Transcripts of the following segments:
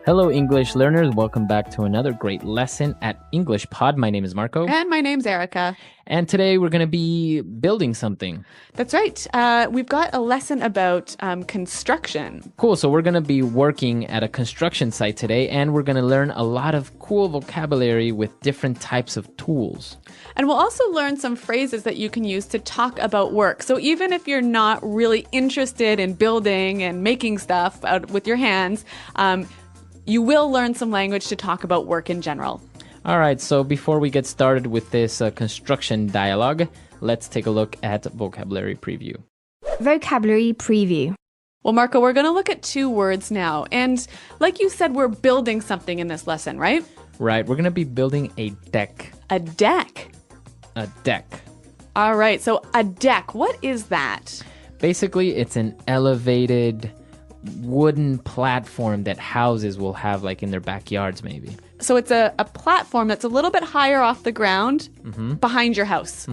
Hello, English learners. Welcome back to another great lesson at English Pod. My name is Marco. And my name's Erica. And today we're going to be building something. That's right. We've got a lesson about construction. Cool. So we're going to be working at a construction site today, and we're going to learn a lot of cool vocabulary with different types of tools. And we'll also learn some phrases that you can use to talk about work. So even if you're not really interested in building and making stuff out with your hands, you will learn some language to talk about work in general. All right, so before we get started with this construction dialogue, let's take a look at vocabulary preview. Vocabulary preview. Well, Marco, we're going to look at two words now. And like you said, we're building something in this lesson, right? Right, we're going to be building a deck. A deck? A deck. All right, so a deck, what is that? Basically, it's an elevated wooden platform that houses will have like in their backyards maybe. So it's a platform that's a little bit higher off the ground behind your house.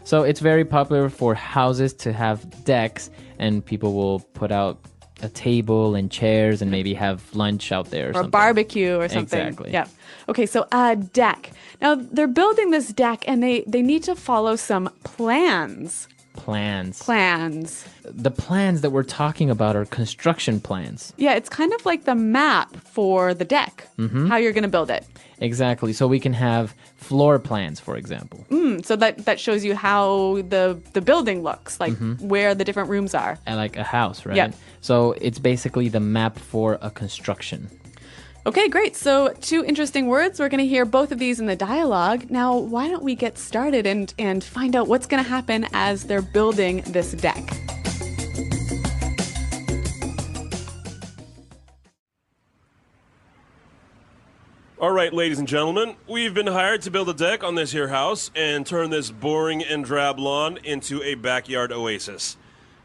So it's very popular for houses to have decks, and people will put out a table and chairs and maybe have lunch out there or something. A barbecue or something. Exactly. Yeah. Okay, so a deck. Now, they're building this deck and they need to follow some plans. Plans. The plans that we're talking about are construction plans. Yeah, it's kind of like the map for the deck, how you're going to build it. Exactly. So we can have floor plans, for example. So that shows you how the building looks, like where the different rooms are. And like a house, right? Yeah. So it's basically the map for a construction. Okay, great. So two interesting words. We're going to hear both of these in the dialogue. Now, why don't we get started and find out what's going to happen as they're building this deck? All right, ladies and gentlemen, we've been hired to build a deck on this here house and turn this boring and drab lawn into a backyard oasis.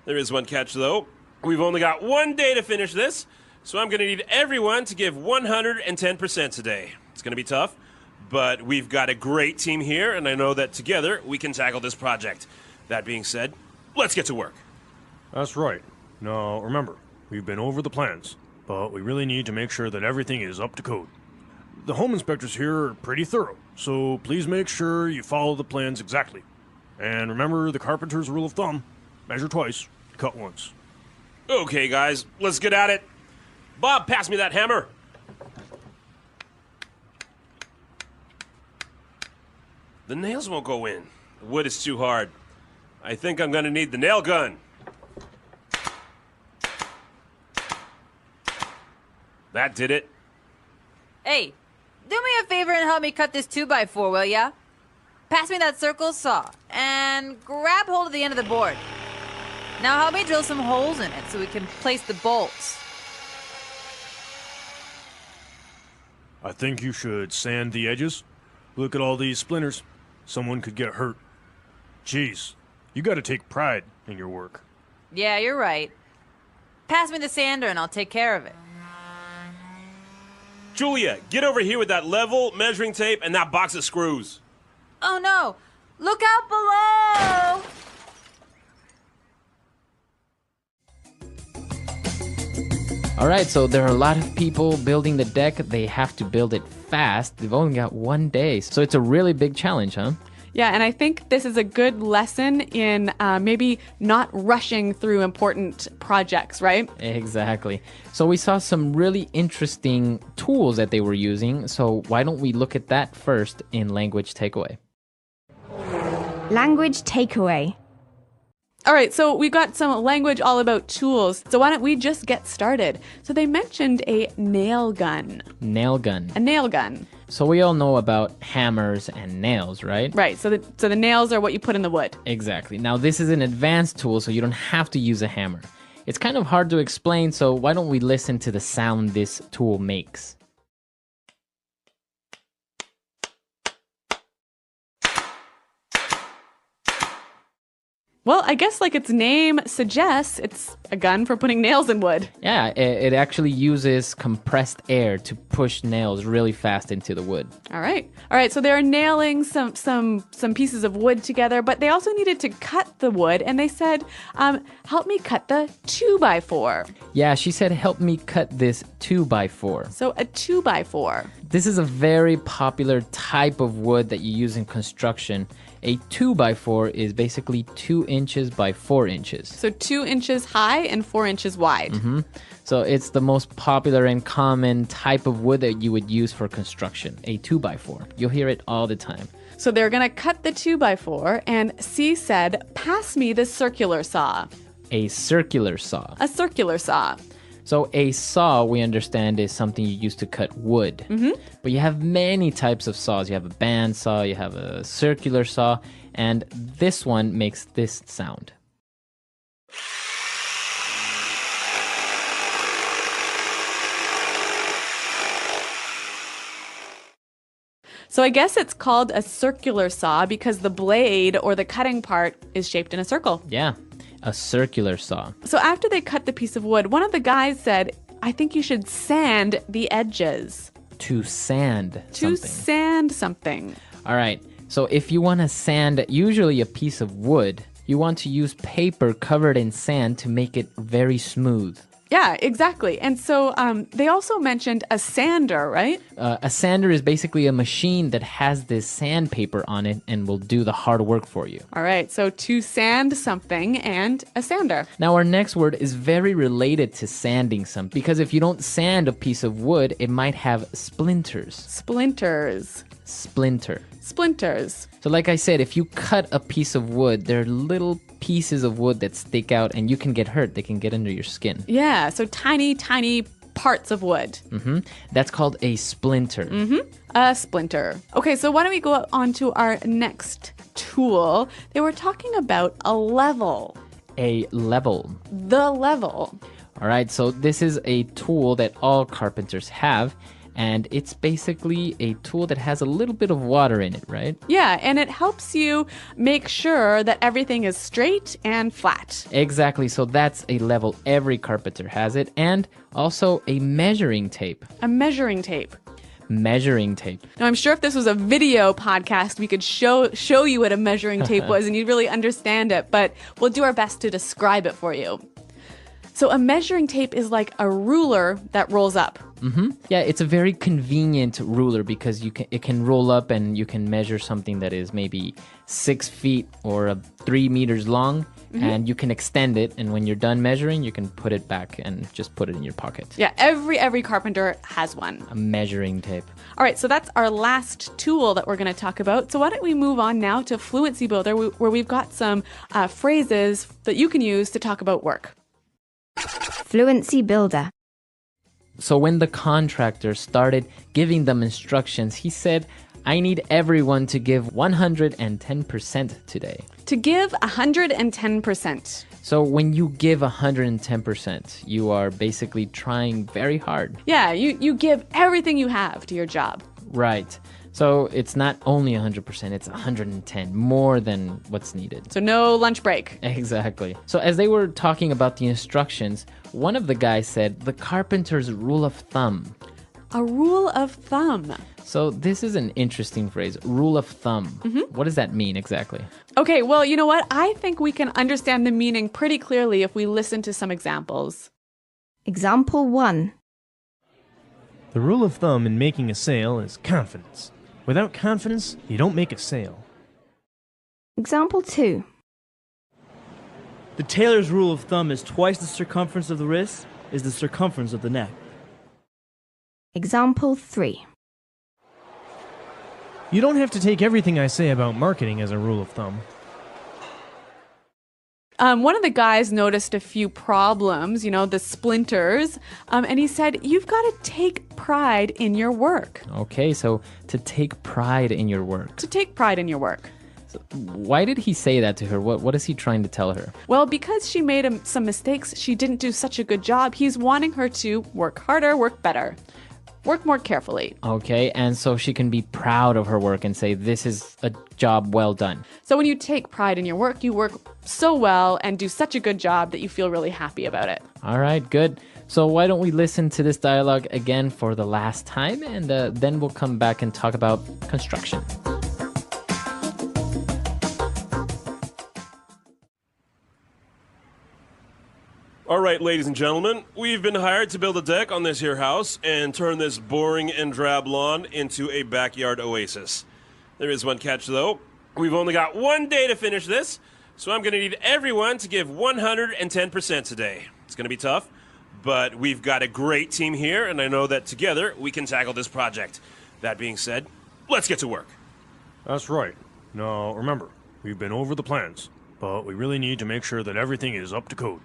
There is one catch, though. We've only got one day to finish this, so I'm going to need everyone to give 110% today. It's going to be tough, but we've got a great team here, and I know that together we can tackle this project. That being said, let's get to work. That's right. Now, remember, we've been over the plans, but we really need to make sure that everything is up to code. The home inspectors here are pretty thorough, so please make sure you follow the plans exactly. And remember the carpenter's rule of thumb, measure twice, cut once. Okay, guys, let's get at it. Bob, pass me that hammer. The nails won't go in. The wood is too hard. I think I'm going to need the nail gun. That did it. Hey, do me a favor and help me cut this 2x4, will ya? Pass me that circle saw and grab hold of the end of the board. Now help me drill some holes in it so we can place the bolts. I think you should sand the edges. Look at all these splinters. Someone could get hurt. Jeez, you gotta take pride in your work. Yeah, you're right. Pass me the sander and I'll take care of it. Julia, get over here with that level, measuring tape, and that box of screws. Oh no! Look out below! All right, so there are a lot of people building the deck. They have to build it fast. They've only got one day, so it's a really big challenge, huh? Yeah, and I think this is a good lesson in maybe not rushing through important projects, right? Exactly. So we saw some really interesting tools that they were using. So why don't we look at that first in language takeaway? Language takeaway. All right, so we've got some language all about tools. So why don't we just get started? So they mentioned a nail gun. Nail gun. A nail gun. So we all know about hammers and nails, right? Right, so the nails are what you put in the wood. Exactly. Now this is an advanced tool, so you don't have to use a hammer. It's kind of hard to explain, so why don't we listen to the sound this tool makes? Well, I guess like its name suggests, it's a gun for putting nails in wood. Yeah, it actually uses compressed air to push nails really fast into the wood. All right. So they're nailing some pieces of wood together, but they also needed to cut the wood, and they said, help me cut the 2x4. Yeah, she said, help me cut this 2x4. So a 2x4. This is a very popular type of wood that you use in construction. A 2x4 is basically 2 inches by 4 inches. So 2 inches high and 4 inches wide. So it's the most popular and common type of wood that you would use for construction, a 2x4. You'll hear it all the time. So they're going to cut the 2x4, and C said, pass me the circular saw. A circular saw. A circular saw. So a saw, we understand, is something you use to cut wood. But you have many types of saws. You have a band saw, you have a circular saw, and this one makes this sound. So I guess it's called a circular saw because the blade or the cutting part is shaped in a circle. Yeah, a circular saw. So after they cut the piece of wood, one of the guys said, I think you should sand the edges. To sand To something. sand something. All right, so if you want to sand usually a piece of wood, you want to use paper covered in sand to make it very smooth. Yeah, exactly. And so they also mentioned a sander, right? A sander is basically a machine that has this sandpaper on it and will do the hard work for you. All right, so to sand something and a sander. Now, our next word is very related to sanding something, because if you don't sand a piece of wood, it might have splinters. Splinters. Splinter. Splinters. So like I said, if you cut a piece of wood, there are little pieces of wood that stick out and you can get hurt. They can get under your skin. Yeah, so tiny, tiny parts of wood. That's called a splinter. A splinter. Okay, so why don't we go on to our next tool? They were talking about a level. A level. The level. All right, so this is a tool that all carpenters have, and it's basically a tool that has a little bit of water in it, right? Yeah, and it helps you make sure that everything is straight and flat. Exactly, so that's a level. Every carpenter has it, and also a measuring tape. A measuring tape. Measuring tape. Now, I'm sure if this was a video podcast, we could show you what a measuring tape was and you'd really understand it, but we'll do our best to describe it for you. So a measuring tape is like a ruler that rolls up. Yeah, it's a very convenient ruler because it can roll up and you can measure something that is maybe 6 feet or 3 meters long, and you can extend it, and when you're done measuring, you can put it back and just put it in your pocket. Yeah, every carpenter has one. A measuring tape. All right, so that's our last tool that we're going to talk about. So why don't we move on now to Fluency Builder, where we've got some phrases that you can use to talk about work. Fluency Builder. So when the contractor started giving them instructions, he said, I need everyone to give 110% today. To give 110%. So when you give 110%, you are basically trying very hard. Yeah, you give everything you have to your job. Right. So it's not only 100%, it's 110, more than what's needed. So no lunch break. Exactly. So as they were talking about the instructions, one of the guys said, the carpenter's rule of thumb. A rule of thumb. So this is an interesting phrase, rule of thumb. What does that mean exactly? Okay, well, you know what? I think we can understand the meaning pretty clearly if we listen to some examples. Example 1. The rule of thumb in making a sale is confidence. Without confidence, you don't make a sale. Example 2. The tailor's rule of thumb is twice the circumference of the wrist is the circumference of the neck. Example 3. You don't have to take everything I say about marketing as a rule of thumb. One of the guys noticed a few problems, the splinters, and he said, you've got to take pride in your work. Okay, so to take pride in your work. To take pride in your work. So why did he say that to her? What is he trying to tell her? Well, because she made some mistakes, she didn't do such a good job, he's wanting her to work harder, work better. work more carefully. Okay, and so she can be proud of her work and say, this is a job well done. So when you take pride in your work, you work so well and do such a good job that you feel really happy about it. All right, good. So why don't we listen to this dialogue again for the last time, and then we'll come back and talk about construction. All right, ladies and gentlemen, we've been hired to build a deck on this here house and turn this boring and drab lawn into a backyard oasis. There is one catch, though. We've only got 1 day to finish this, so I'm going to need everyone to give 110% today. It's going to be tough, but we've got a great team here, and I know that together we can tackle this project. That being said, let's get to work. That's right. Now, remember, we've been over the plans, but we really need to make sure that everything is up to code.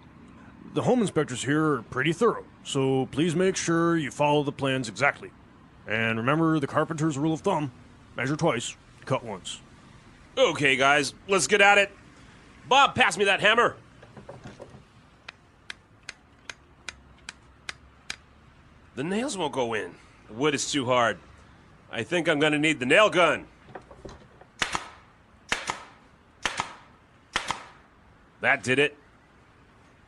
The home inspectors here are pretty thorough, so please make sure you follow the plans exactly. And remember the carpenter's rule of thumb: measure twice, cut once. Okay, guys, let's get at it. Bob, pass me that hammer. The nails won't go in. The wood is too hard. I think I'm gonna need the nail gun. That did it.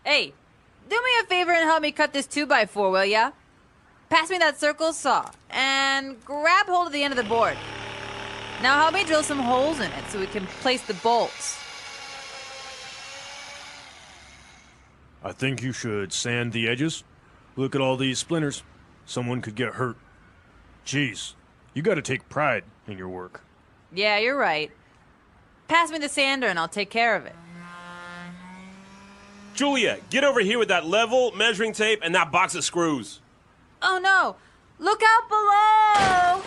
Hey, do me a favor and help me cut this 2x4, will ya? Pass me that circle saw and grab hold of the end of the board. Now help me drill some holes in it so we can place the bolts. I think you should sand the edges. Look at all these splinters. Someone could get hurt. Jeez, you gotta take pride in your work. Yeah, you're right. Pass me the sander and I'll take care of it. Julia, get over here with that level, measuring tape, and that box of screws. Oh no! Look out below!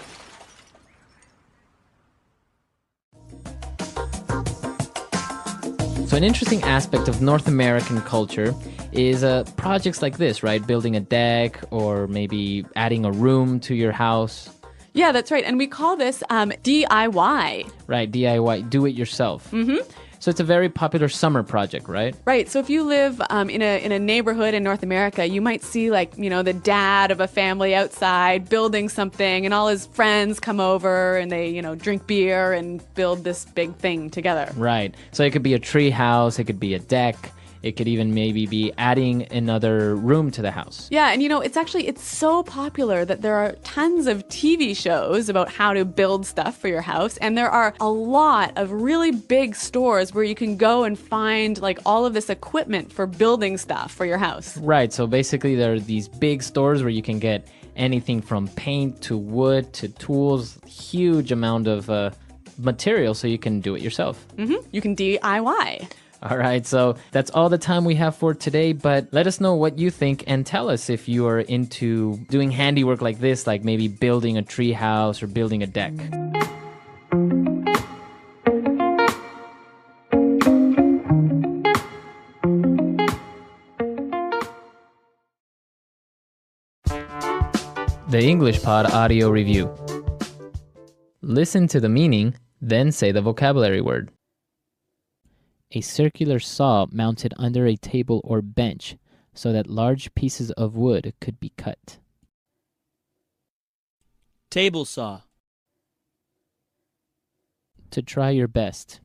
So an interesting aspect of North American culture is projects like this, right? Building a deck or maybe adding a room to your house. Yeah, that's right. And we call this DIY. Right, DIY, do it yourself. Mm-hmm. So it's a very popular summer project, right? Right. So if you live in a neighborhood in North America, you might see the dad of a family outside building something, and all his friends come over and they, drink beer and build this big thing together. Right. So it could be a tree house, it could be a deck, it could even maybe be adding another room to the house. Yeah, and it's so popular that there are tons of TV shows about how to build stuff for your house, and there are a lot of really big stores where you can go and find all of this equipment for building stuff for your house. Right, so basically there are these big stores where you can get anything from paint to wood to tools, huge amount of material, so you can do it yourself. Mm-hmm. You can DIY. All right, so that's all the time we have for today, but let us know what you think and tell us if you are into doing handiwork like this, like maybe building a tree house or building a deck. The English Pod Audio Review. Listen to the meaning, then say the vocabulary word. A circular saw mounted under a table or bench so that large pieces of wood could be cut. Table saw. To try your best.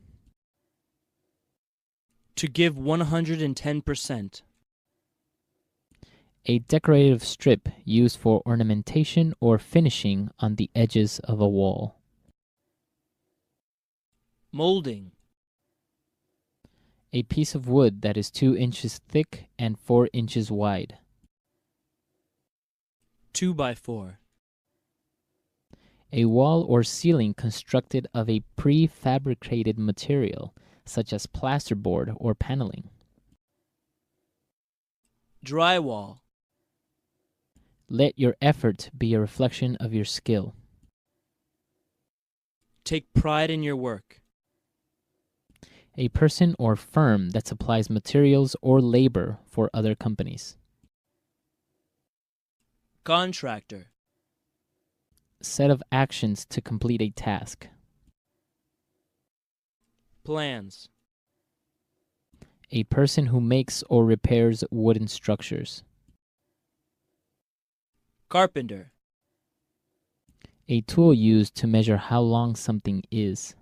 To give 110%. A decorative strip used for ornamentation or finishing on the edges of a wall. Molding. A piece of wood that is 2 inches thick and 4 inches wide. 2x4. A wall or ceiling constructed of a prefabricated material, such as plasterboard or paneling. Drywall. Let your effort be a reflection of your skill. Take pride in your work. A person or firm that supplies materials or labor for other companies. Contractor. Set of actions to complete a task. Plans. A person who makes or repairs wooden structures. Carpenter. A tool used to measure how long something is.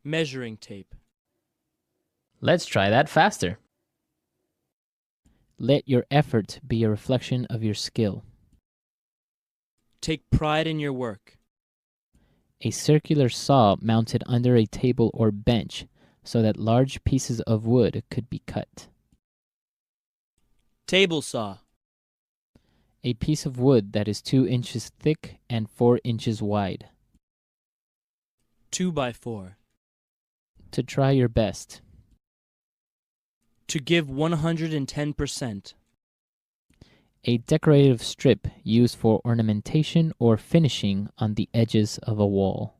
Measuring tape. Let's try that faster. Let your effort be a reflection of your skill. Take pride in your work. A circular saw mounted under a table or bench so that large pieces of wood could be cut. Table saw. A piece of wood that is 2 inches thick and 4 inches wide. 2x4. To try your best. To give 110%. A decorative strip used for ornamentation or finishing on the edges of a wall.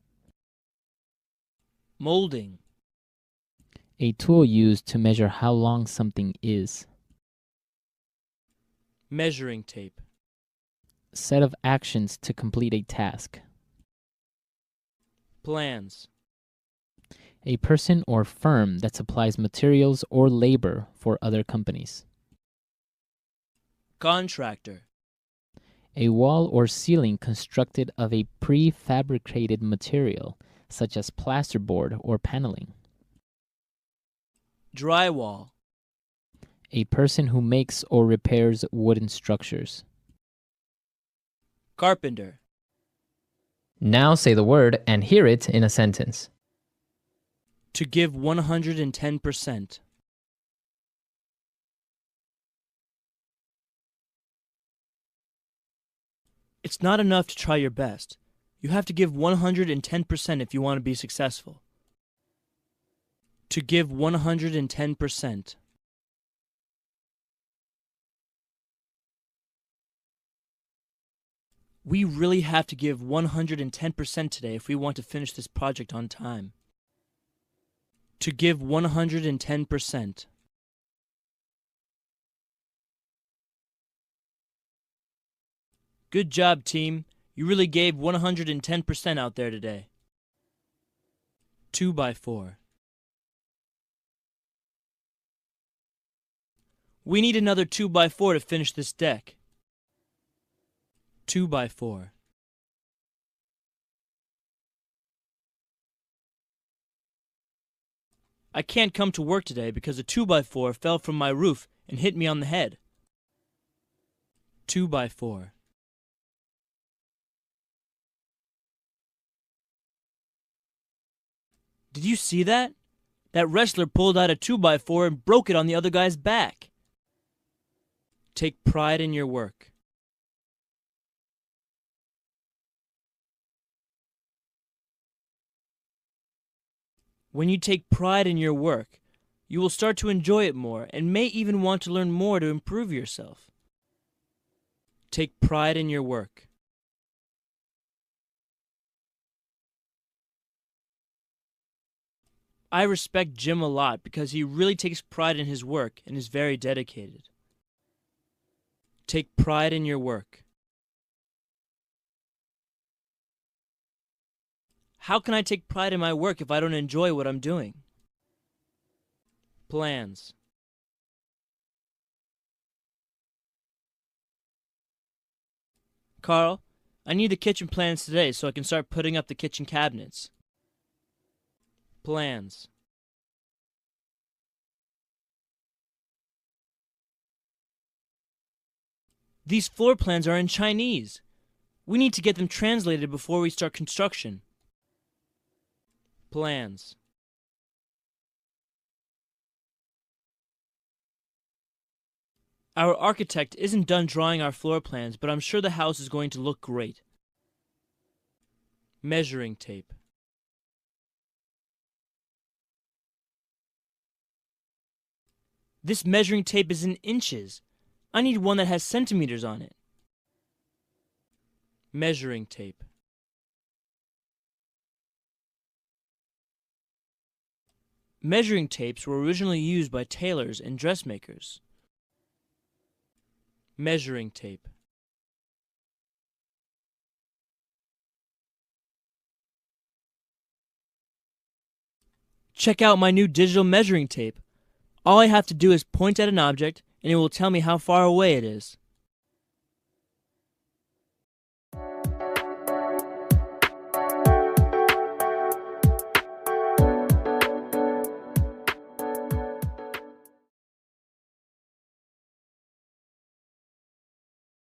Molding. A tool used to measure how long something is. Measuring tape. Set of actions to complete a task. Plans. A person or firm that supplies materials or labor for other companies. Contractor. A wall or ceiling constructed of a prefabricated material, such as plasterboard or paneling. Drywall. A person who makes or repairs wooden structures. Carpenter. Now say the word and hear it in a sentence. To give 110%. It's not enough to try your best. You have to give 110% if you want to be successful. To give 110%. We really have to give 110% today if we want to finish this project on time. To give 110%. Good job, team. You really gave 110% out there today. 2x4. We need another 2x4 to finish this deck. 2x4. I can't come to work today because a 2x4 fell from my roof and hit me on the head. 2x4. Did you see that? That wrestler pulled out a 2x4 and broke it on the other guy's back. Take pride in your work. When you take pride in your work, you will start to enjoy it more and may even want to learn more to improve yourself. Take pride in your work. I respect Jim a lot because he really takes pride in his work and is very dedicated. Take pride in your work. How can I take pride in my work if I don't enjoy what I'm doing? Plans. Carl, I need the kitchen plans today so I can start putting up the kitchen cabinets. Plans. These floor plans are in Chinese. We need to get them translated before we start construction. Plans. Our architect isn't done drawing our floor plans, but I'm sure the house is going to look great. Measuring tape. This measuring tape is in inches. I need one that has centimeters on it. Measuring tape. Measuring tapes were originally used by tailors and dressmakers. Measuring tape. Check out my new digital measuring tape. All I have to do is point at an object and it will tell me how far away it is.